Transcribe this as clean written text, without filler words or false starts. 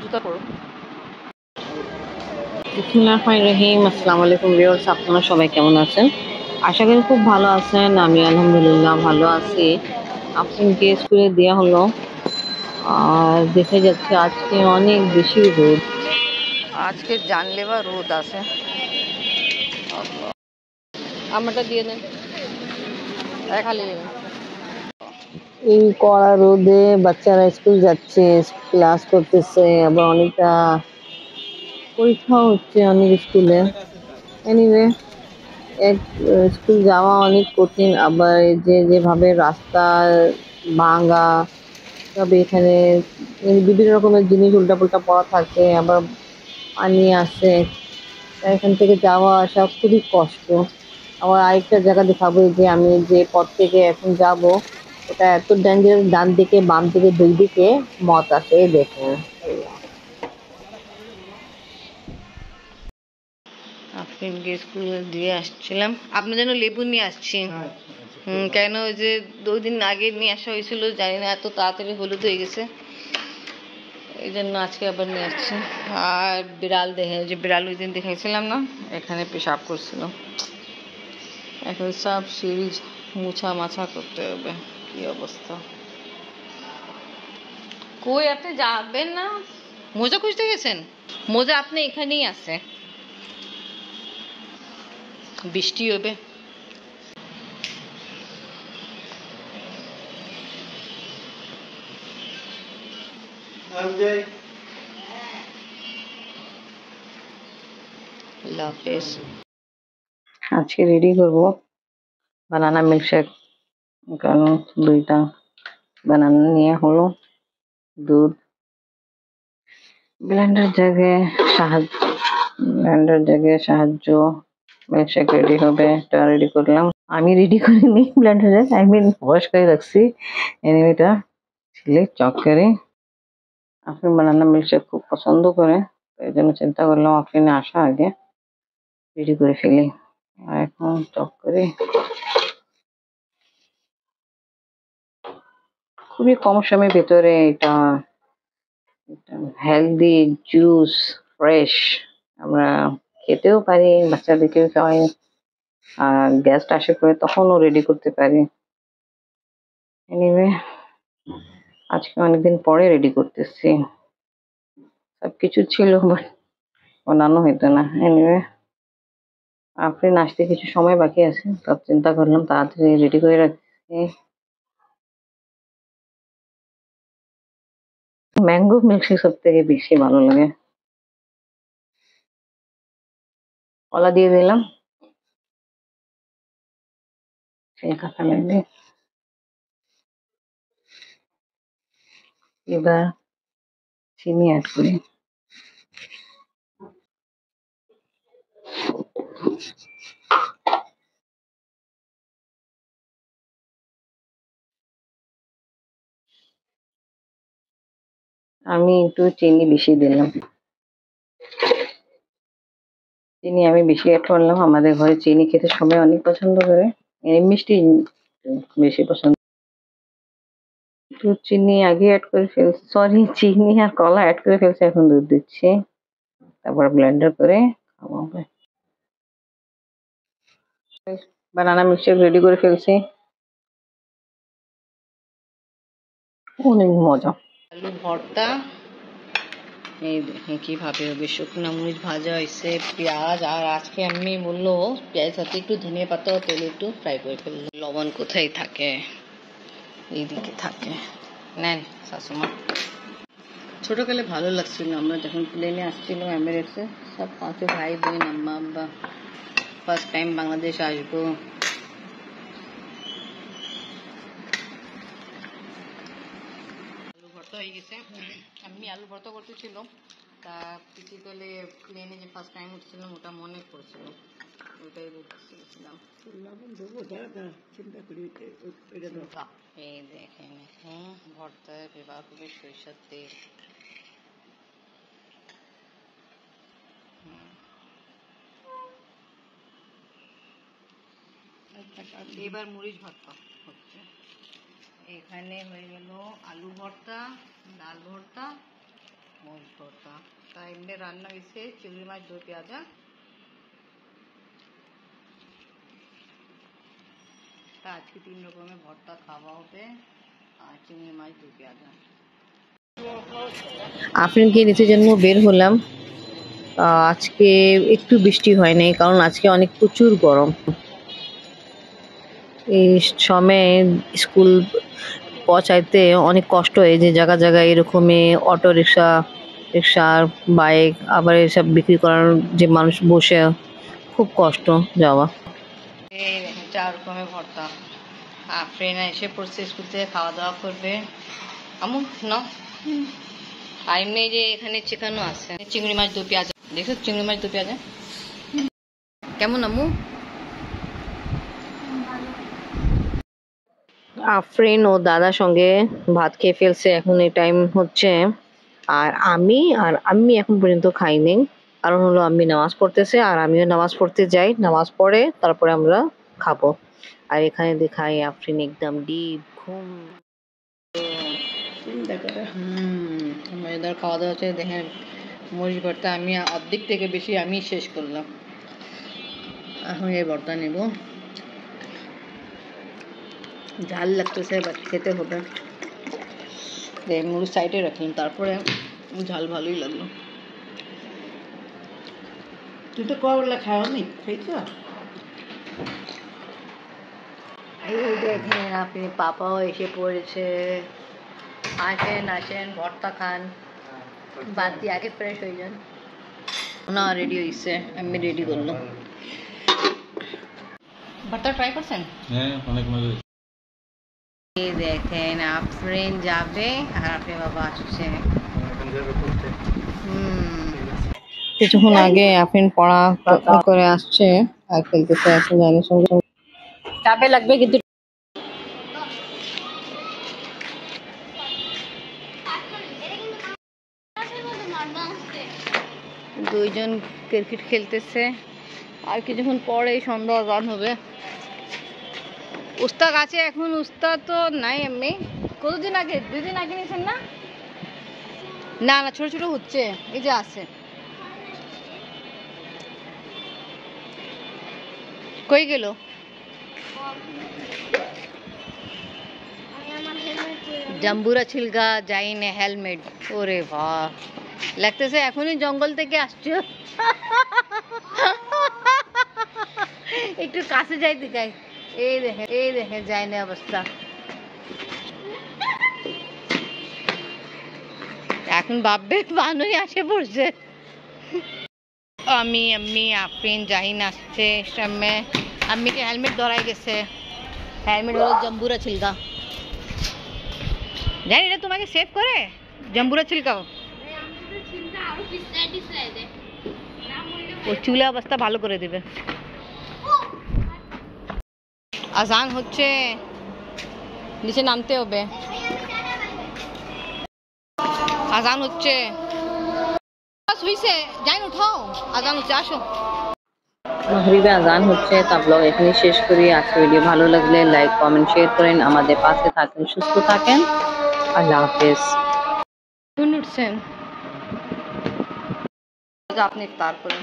জুতা পরো। বিসমিল্লাহির রহিম। আসসালামু আলাইকুম ভিউয়ার্স, আপনারা সবাই কেমন আছেন? আশা করি খুব ভালো আছেন। আমি আলহামদুলিল্লাহ ভালো আছি। আফরিনকে স্কুলে দেওয়া হলো, আর দেখা যাচ্ছে আজকে অনেক বেশি রোদ। আজকে জানলেবা রোদ আছে। আমারটা দিয়ে দেন, খালি দেবেন। এই কড়া রোদে বাচ্চারা স্কুল যাচ্ছে, ক্লাস করতেছে, আবার অনেকটা পরীক্ষা হচ্ছে অনেক স্কুলে। এনিওয়ে, এক স্কুল যাওয়া অনেক কঠিন। আবার এই যেভাবে রাস্তা ভাঙা, তবে এখানে বিভিন্ন রকমের জিনিস উল্টাপাল্টা পড়া থাকে, আবার পানি আসে, তাই এখান থেকে যাওয়া আসা খুবই কষ্ট। আবার আরেকটা জায়গা দেখাবো, এই যে আমি যে পথ থেকে এখন যাব, ওটা এত ডেঞ্জারাস, ডান দিকে বাম দিকে দুই দিকে মত আছে, এই দেখেন। আফরিনকে স্কুলে দিয়ে আসছিলাম, আপনার জন্য লেবু নিয়ে আসছি। কেন ওই যে 2 দিন আগে নিয়ে আসা হয়েছিল, জানি না এত তাড়াতাড়ি হলুদ হয়ে গেছে, এই জন্য আজকে আবার নিয়ে আসছি। আর বিড়াল দেখে, যে বিড়াল ওই দিন দেখাইছিলাম না, এখানে পেশাব করছিল। এখন সব সিঁড়ি মুছা মাছা করতে হবে। কি অবস্থা! কই আপনি যাবেন না? মোজা খুঁজতে গেছেন? মোজা আপনি এখানেই আছে, বৃষ্টি হবে। আল্লাহ হাফেজ। আজকে রেডি করব বানানা মিল্কশেক। কারণ 2টা বানানা নিয়ে হলো, দুধ, ব্লেন্ডার জায়গায় সাহায্য মিল্কশেক রেডি হবে। এটা রেডি করলাম, আমি রেডি করিনি ব্লেন্ডারে, আই মিন ওয়াশ করে রাখছি। এনিমেটা ছিলে চক্করে। আফরিন বানানা মিল্কশেক খুব পছন্দ করে, তো এই জন্য চিন্তা করলাম আফরিনে আসা আগে রেডি করে ফেলি। আর এখন চক্করে খুবই কম সময়ের ভেতরে এটা হেলদি জুস, ফ্রেশ, আমরা খেতেও পারি, বাচ্চাদেরকেও খাওয়াই, আর গেস্ট আসে করে তখনও রেডি করতে পারি। এনিওয়ে, আজকে অনেকদিন পরে রেডি করতেছি। সবকিছু ছিল বাট বানানো হইতো না। এনিওয়ে, আফরিন আসতে কিছু সময় বাকি আছে, তব চিন্তা করলাম তাড়াতাড়ি রেডি করে রাখছি। ম্যাঙ্গো মিল্কশেক সব থেকে বেশি ভালো লাগে। কলা দিয়ে দিলাম, সেই কাঁচা লাগবে। এবার চিনি অ্যাড করি। আমি একটু চিনি বেশি দিলাম, চিনি আমি বেশি অ্যাড করলাম। আমাদের ঘরে চিনি খেতে সবাই অনেক পছন্দ করে, মিষ্টি বেশি পছন্দ। একটু চিনি আগে অ্যাড করে ফেলছি, সরি, চিনি আর কলা অ্যাড করে ফেলছি, এখন দুধ দিচ্ছি, তারপর ব্লেন্ডার করে খাওয়াবো। বানানা মিক্সচার রেডি করে ফেলছি, অনেক মজা। আলু ভর্তা, এই দেখেন কিভাবে হবে। শুকনো মরিচ ভাজা হয়েছে, পেঁয়াজ, আর আজকে আমি বললো পেঁয়াজ সাথে একটু ধনিয়া পাতা ও তেল একটু ফ্রাই করে ফেললো। লবণ কোথায় থাকে? এইদিকে থাকে। নেন শাশুমা। ছোটকালে ভালো লাগছিল, আমরা যখন প্লেনে আসছিলাম এমিরেটসে, সব 5 ভাই বোন, আম্মা আব্বা, ফার্স্ট টাইম বাংলাদেশ আসবো। আলু ভর্তা হয়ে গেছে। আমি আলু ভর্তা করতেছিল, তা পিছিয়ে গেলে প্লেনে যে ফার্স্ট টাইম উঠছিলাম ওটা মনে পড়ছিল, ওটাই বলছিলাম। এই দেখেন, ভর্তায় ব্যবহার করবে সরিষার তেল। এবার মরিচ ভর্তা হচ্ছে। এখানে হয়ে গেল আলু ভর্তা, ডাল ভর্তা, মরিচ ভর্তা। তা এমনি রান্না হয়েছে চিংড়ি মাছ দই পেঁয়াজা। তা আজকে 3 রকমের ভর্তা খাওয়া হবে আর চিংড়ি মাছ দই পেঁয়াজা। আফরিনকে নিচের জন্য বের হলাম। আজকে একটু বৃষ্টি হয় নাই, কারণ আজকে অনেক প্রচুর গরম। এই সময়ে স্কুল পৌঁছাইতে অনেক কষ্ট হয়, যে জায়গা জায়গায় এরকমই অটো রিক্সা, বাইক, আবার এসব বিক্রি করার যে মানুষ বসে, খুব কষ্ট যাওয়া। এই দেখেন 4 রকমের ভর্তা। আফরিন এসে পড়ছে স্কুল থেকে, খাওয়া দাওয়া করবে। আমু না আর এমনি যে এখানে চিকেনও আছে, চিংড়ি মাছ দই পেঁয়াজা। দেখো চিংড়ি মাছ দই পেঁয়াজা কেমন আম্মু? আফরিন ও দাদার সঙ্গে ভাত খেয়ে ফেলছে, এখন এই টাইম হচ্ছে। আর আমি এখন পর্যন্ত খাইনি, কারণ হলো আমি নামাজ পড়তেছে আর আমিও নামাজ পড়তে যাই, নামাজ পড়ে তারপরে আমরা খাবো। আর এখানে দেখাই আফরিন একদম ডিপ ঘুম। মজাদার খাওয়া দাওয়া হচ্ছে। দেখেন মরিচ ভর্তা আমি অর্ধেক থেকে বেশি আমি শেষ করলাম। এখন এই ভর্তা নেব, ঝাল লাগতেছে বাট খেতে হবে। মুড়ি সাইডে রাখলাম, তারপরে ঝাল ভালোই লাগলো। তুই তো করলা খাওয়ানি, খাইছ? এই দেখেন আপনি পাপাও এসে পড়েছে। আসেন ভর্তা খান, বাদ দিয়ে আগে ফ্রেশ হয়ে যান। না রেডি হয়েছে, আমি রেডি করলাম। ভর্তা ট্রাই করছেন? হ্যাঁ, অনেক মজা। এই দেখেন আফরিন যাবে আর আপনি বাবা আসছে। কিছুক্ষণ আগে আফরিন পড়া করে আসছে আর খেলতেছে এখন জানির সঙ্গে। চাপে লাগবে কিন্তু। দুইজন ক্রিকেট খেলতেছে, আর কিছুক্ষণ পরে সন্ধ্যা আজান হবে। উস্তাদ আছে এখন, উস্তাদ তো নাই। এমনি কতদিন আগে, 2 দিন আগে নিয়েছেন না? না না, ছোট ছোট হচ্ছে, এই যে আছে। কই গেল? জাম্বুরা ছিলকা যাইনে হেলমেট। ওরে বাহ, লাগতেছে এখনই জঙ্গল থেকে আসছো। একটু কাছে যাই দেখাই। এই দেখে যায়নি অবস্থা। এখন ভাববে বানুই আসে পড়ছে। আমি আফরিন জাহিন আসছে সামনে। আম্মিকে হেলমেট ধরাই গেছে। হেলমেট হলো জাম্বুরা ছিলকা। জানি এটা তোমাকে সেভ করে, জাম্বুরা ছিলকাও। ও চুলে অবস্থা ভালো করে দিবে। আজান হচ্ছে, নিচে নামতে হবে। আজান হচ্ছে, যাই উঠাও, আজান হচ্ছে, আসো। মাগরিবে আজান হচ্ছে। তা ব্লগ এখানে শেষ করি। আজকে ভিডিও ভালো লাগলে লাইক, কমেন্ট, শেয়ার করেন। আমাদের পাশে থাকেন, সুস্থ থাকেন। আল্লাহ হাফেজ। উঠছেন আপনি তারপরে